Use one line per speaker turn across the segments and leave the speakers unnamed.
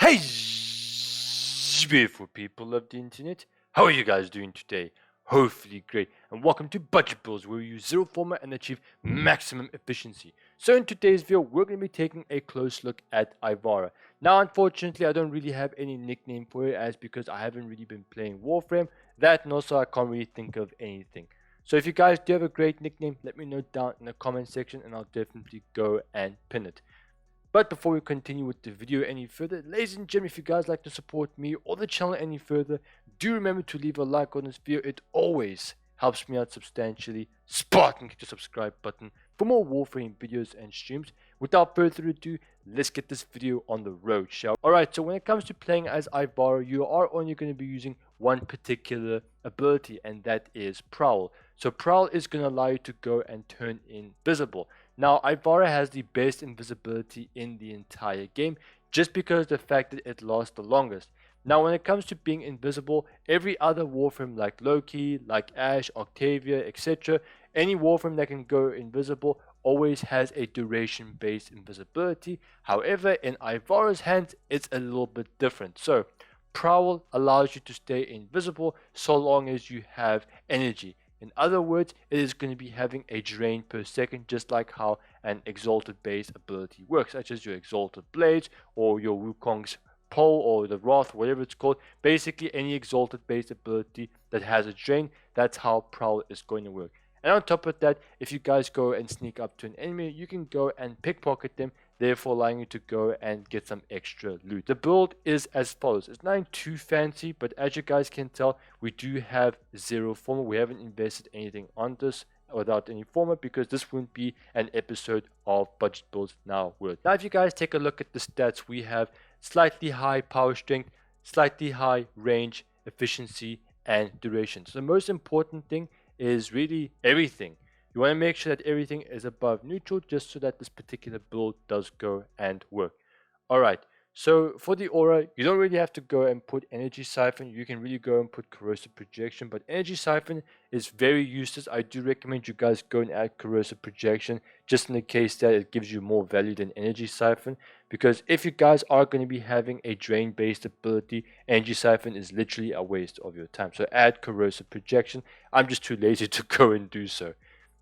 Hey, beautiful people of the internet. How are you guys doing today? Hopefully great. And welcome to Budget Builds, where we use zero format and achieve maximum efficiency. So in today's video, we're going to be taking a close look at Ivara. Now, unfortunately, I don't really have any nickname for it, as because I haven't really been playing Warframe. That, and also I can't really think of anything. So if you guys do have a great nickname, let me know down in the comment section, and I'll definitely go and pin it. But before we continue with the video any further, ladies and gentlemen, if you guys like to support me or the channel any further, do remember to leave a like on this video. It always helps me out substantially. Sparking the subscribe button for more Warframe videos and streams. Without further ado, let's get this video on the road, shall we? Alright, so when it comes to playing as Ivara, you are only going to be using one particular ability, and that is Prowl. So Prowl is going to allow you to go and turn invisible. Now, Ivara has the best invisibility in the entire game, just because of the fact that it lasts the longest. Now, when it comes to being invisible, every other Warframe like Loki, like Ash, Octavia, etc., any Warframe that can go invisible always has a duration-based invisibility. However, in Ivara's hands, it's a little bit different. So, Prowl allows you to stay invisible so long as you have energy. In other words, it is going to be having a drain per second, just like how an exalted base ability works, such as your exalted blades or your Wukong's pole or the wrath, whatever it's called. Basically, any exalted base ability that has a drain, that's how Prowl is going to work. And on top of that, if you guys go and sneak up to an enemy, you can go and pickpocket them, therefore allowing you to go and get some extra loot. The build is as follows. It's nothing too fancy, but as you guys can tell, we do have zero Forma. We haven't invested anything on this without any Forma, because this wouldn't be an episode of Budget Builds Now World. Now, if you guys take a look at the stats, we have slightly high power strength, slightly high range, efficiency, and duration. So the most important thing is really everything. You want to make sure that everything is above neutral, just so that this particular build does go and work. Alright, so for the aura, you don't really have to go and put energy siphon. You can really go and put corrosive projection, but energy siphon is very useless. I do recommend you guys go and add corrosive projection, just in the case that it gives you more value than energy siphon. Because if you guys are going to be having a drain based ability, energy siphon is literally a waste of your time. So add corrosive projection. I'm just too lazy to go and do so.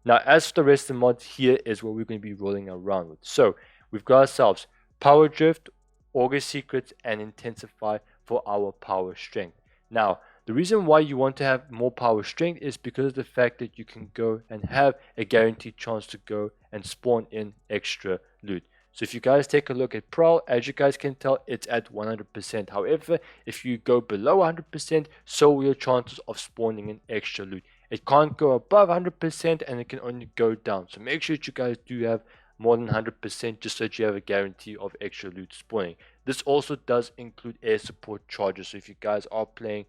Now, as for the rest of the mods, here is what we're going to be rolling around with. So we've got ourselves power drift, augur secrets, and intensify for our power strength. Now, the reason why you want to have more power strength is because of the fact that you can go and have a guaranteed chance to go and spawn in extra loot. So if you guys take a look at Prowl, as you guys can tell, it's at 100%. However, if you go below 100%, so will your chances of spawning in extra loot. It can't go above 100%, and it can only go down. So make sure that you guys do have more than 100%, just so that you have a guarantee of extra loot spawning. This also does include air support charges. So if you guys are playing,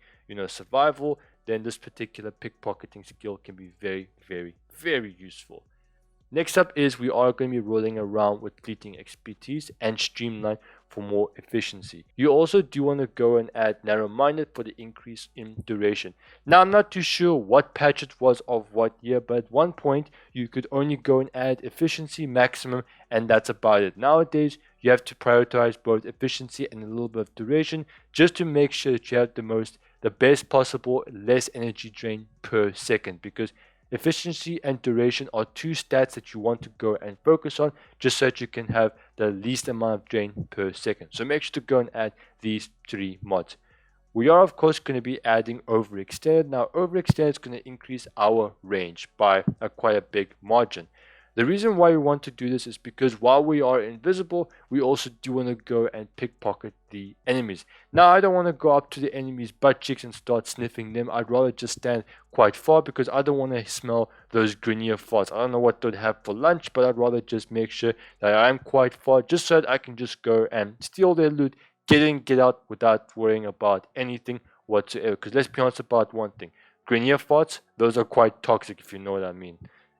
survival, then this particular pickpocketing skill can be very, very, very useful. Next up is we are going to be rolling around with fleeting expertise and streamline for more efficiency. You also do want to go and add narrow-minded for the increase in duration. Now, I'm not too sure what patch it was of what year, but at one point you could only go and add efficiency maximum, and that's about it. Nowadays, you have to prioritize both efficiency and a little bit of duration, just to make sure that you have the best possible less energy drain per second, because efficiency and duration are two stats that you want to go and focus on, just so that you can have the least amount of drain per second. So make sure to go and add these three mods. We are, of course, going to be adding overextend. Now, overextend is going to increase our range by quite a big margin. The reason why we want to do this is because while we are invisible, we also do want to go and pickpocket the enemies. Now, I don't want to go up to the enemies' butt cheeks and start sniffing them. I'd rather just stand quite far, because I don't want to smell those grenier farts. I don't know what they'd have for lunch, but I'd rather just make sure that I am quite far, just so that I can just go and steal their loot, get in, get out without worrying about anything whatsoever. Because let's be honest about one thing. Grenier farts, those are quite toxic, if you know what I mean.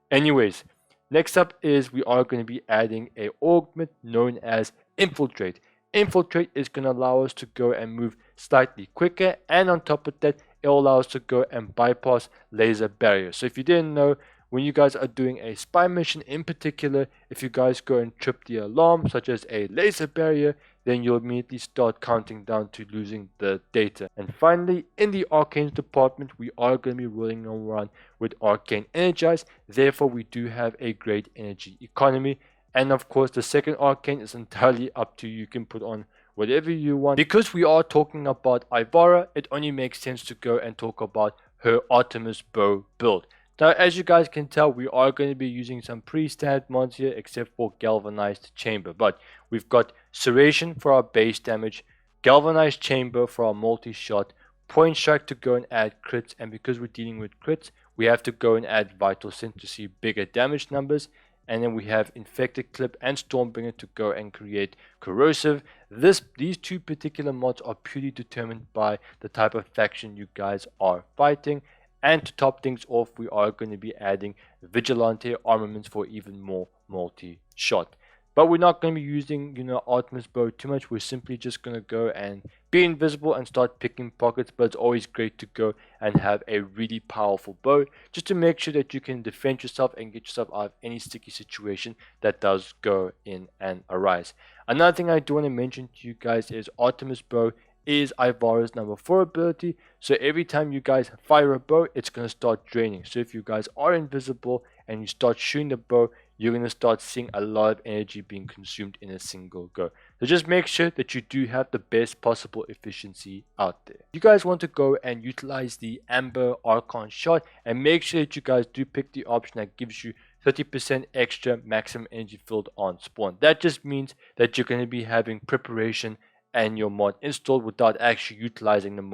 Anyways, next up is we are going to be adding a augment known as Infiltrate. Infiltrate is going to allow us to go and move slightly quicker, and on top of that, it will allow us to go and bypass laser barriers. So if you didn't know, when you guys are doing a spy mission in particular, if you guys go and trip the alarm, such as a laser barrier, then you'll immediately start counting down to losing the data. And finally, in the Arcane department, we are going to be rolling around with Arcane Energize. Therefore, we do have a great energy economy. And of course, the second Arcane is entirely up to you. You can put on whatever you want. Because we are talking about Ivara, it only makes sense to go and talk about her Artemis Bow build. Now, as you guys can tell, we are going to be using some pre-standard mods here, except for Galvanized Chamber. But we've got Serration for our base damage, Galvanized Chamber for our multi-shot, Point Strike to go and add crits, and because we're dealing with crits, we have to go and add Vital Scent to see bigger damage numbers. And then we have Infected Clip and Stormbringer to go and create Corrosive. These two particular mods are purely determined by the type of faction you guys are fighting. And to top things off, we are going to be adding Vigilante armaments for even more multi-shot. But we're not going to be using, Artemis Bow too much. We're simply just going to go and be invisible and start picking pockets. But it's always great to go and have a really powerful bow, just to make sure that you can defend yourself and get yourself out of any sticky situation that does go in and arise. Another thing I do want to mention to you guys is Artemis Bow is Ivara's number 4 ability. So every time you guys fire a bow, it's going to start draining. So if you guys are invisible and you start shooting the bow, you're going to start seeing a lot of energy being consumed in a single go. So just make sure that you do have the best possible efficiency out there. You guys want to go and utilize the Amber Archon shot, and make sure that you guys do pick the option that gives you 30% extra maximum energy filled on spawn. That just means that you're going to be having preparation and your mod installed without actually utilizing the mod